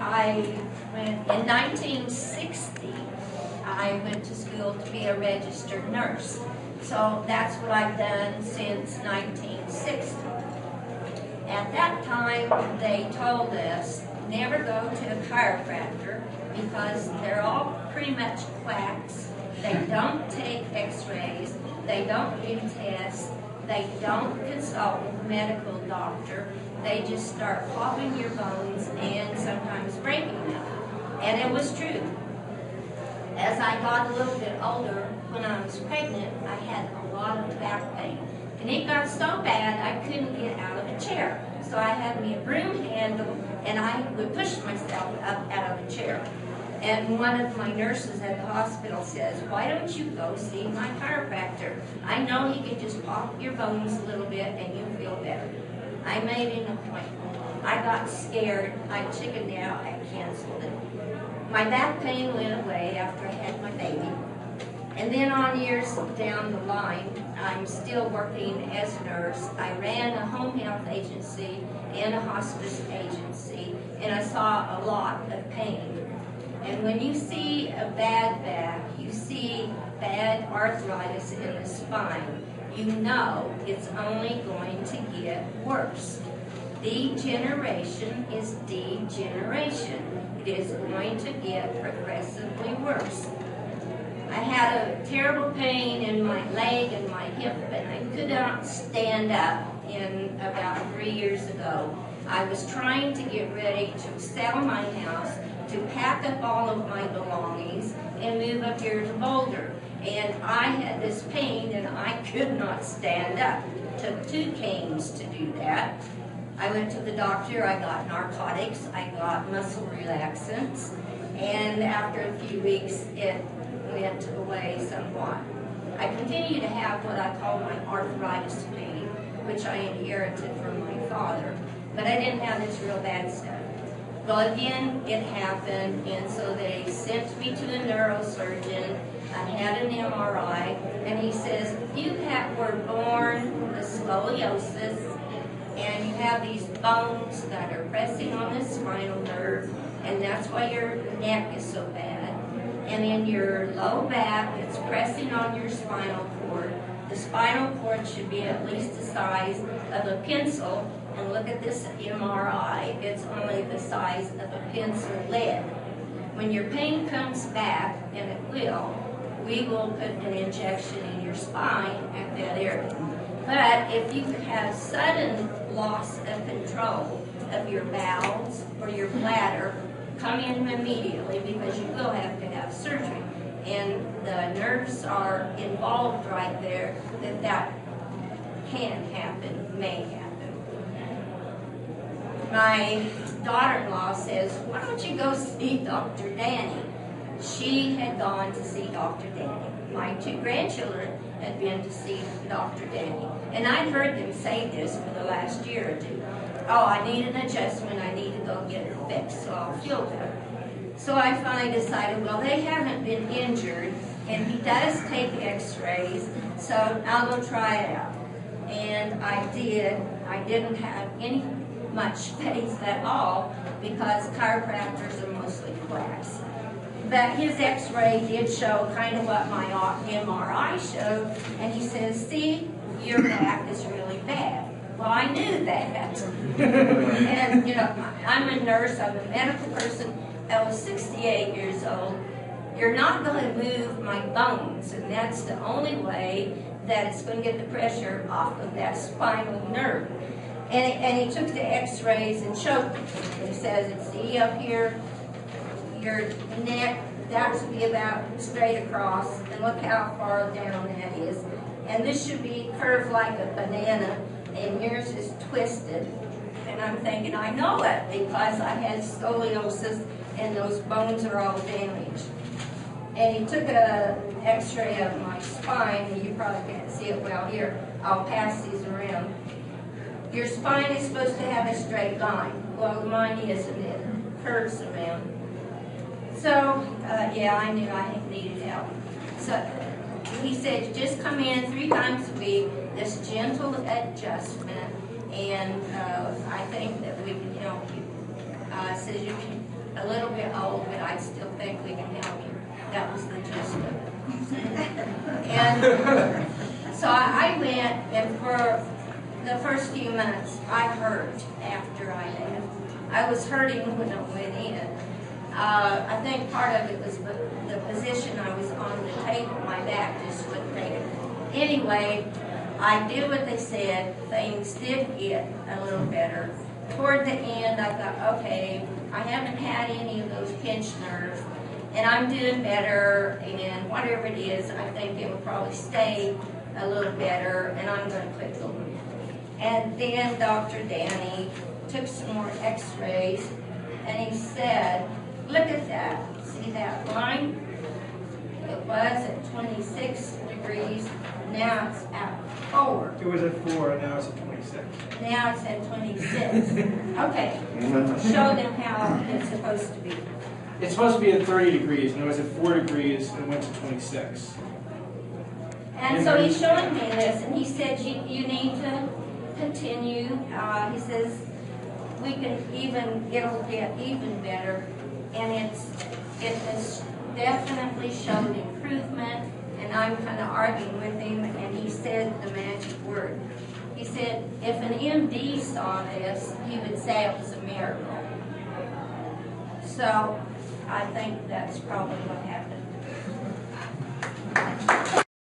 in 1960, I went to school to be a registered nurse. So that's what I've done since 1960. At that time, they told us never go to a chiropractor because they're all pretty much quacks. They don't take x-rays, they don't do tests, they don't consult with a medical doctor. They just start popping your bones and sometimes breaking them. And it was true. As I got a little bit older, when I was pregnant, I had a lot of back pain. And it got so bad I couldn't get out of a chair. So I had me a broom handle and I would push myself up out of a chair. And one of my nurses at the hospital says, "Why don't you go see my chiropractor? I know he can just pop your bones a little bit and you'll feel better." I made an appointment. I got scared. I chickened out. I canceled it. My back pain went away after I had my baby. And then on years down the line, I'm still working as a nurse. I ran a home health agency and a hospice agency, and I saw a lot of pain. And when you see a bad back, you see bad arthritis in the spine, you know it's only going to get worse. Degeneration is degeneration. It is going to get progressively worse. I had a terrible pain in my leg and my hip, and I could not stand up in about 3 years ago. I was trying to get ready to sell my house, to pack up all of my belongings, and move up here to Boulder. And I had this pain, and I could not stand up. It took 2 canes to do that. I went to the doctor, I got narcotics, I got muscle relaxants, and after a few weeks, it went away somewhat. I continue to have what I call my arthritis pain, which I inherited from my father, but I didn't have this real bad stuff. Well, again, it happened, and so they sent me to the neurosurgeon. I had an MRI, and he says, "You were born with scoliosis, and you have these bones that are pressing on the spinal nerve, and that's why your neck is so bad. And in your low back, it's pressing on your spinal cord. The spinal cord should be at least the size of a pencil, and look at this MRI, it's only the size of a pencil lead. When your pain comes back, and it will, we will put an injection in your spine at that area. But if you have sudden loss of control of your bowels or your bladder, come in immediately because you will have to have surgery. And the nerves are involved right there that can happen, may happen." My daughter-in-law says, "Why don't you go see Dr. Danny?" She had gone to see Dr. Danny. My 2 grandchildren had been to see Dr. Danny. And I'd heard them say this for the last year or 2. "Oh, I need an adjustment, I need to go get it fixed, so I'll feel better." So I finally decided, well, they haven't been injured, and he does take x-rays, so I'll go try it out. And I did. I didn't have any much faith at all because chiropractors are mostly quacks. But his x-ray did show kind of what my MRI showed, and he says, "See, your back is really bad." Well, I knew that. And, you know, I'm a nurse, I'm a medical person. I was 68 years old. You're not going to move my bones, and that's the only way that it's going to get the pressure off of that spinal nerve. And he took the x-rays and showed me. He says, "See up here, your neck, that should be about straight across, and look how far down that is. And this should be curved like a banana, and yours is twisted." And I'm thinking, I know it because I had scoliosis and those bones are all damaged. And he took an x-ray of my spine, and you probably can't see it well here. I'll pass these around. Your spine is supposed to have a straight line. Well, mine isn't. It curves around. So, yeah, I knew I needed help. So he said, "Just come in 3 times a week, this gentle adjustment, and I think that we can help you." Says you can a little bit old, but I still think we can help you. That was the gist of it. And so I went, and for the first few months, I hurt after I left. I was hurting when I went in. I think part of it was the position I was on the table. My back just wouldn't take it. Anyway, I did what they said. Things did get a little better. Toward the end, I thought, okay, I haven't had any of those pinched nerves, and I'm doing better, and whatever it is, I think it will probably stay a little better, and I'm going to quit going. And then Dr. Danny took some more x-rays, and he said, look at that. See that line? It was at 26 degrees. Now it's at 4. It was at 4, and now it's at 26. Now it's at 26. Okay. Show them how it's supposed to be. It's supposed to be at 30 degrees, and it was at 4 degrees, and it went to 26. And so he's showing me this, and he said, you need to continue. He says, we can it'll get even better. And it has definitely showed improvement. And I'm kind of arguing with him, and he said the magic word. He said, if an MD saw this, he would say it was a miracle. So I think that's probably what happened.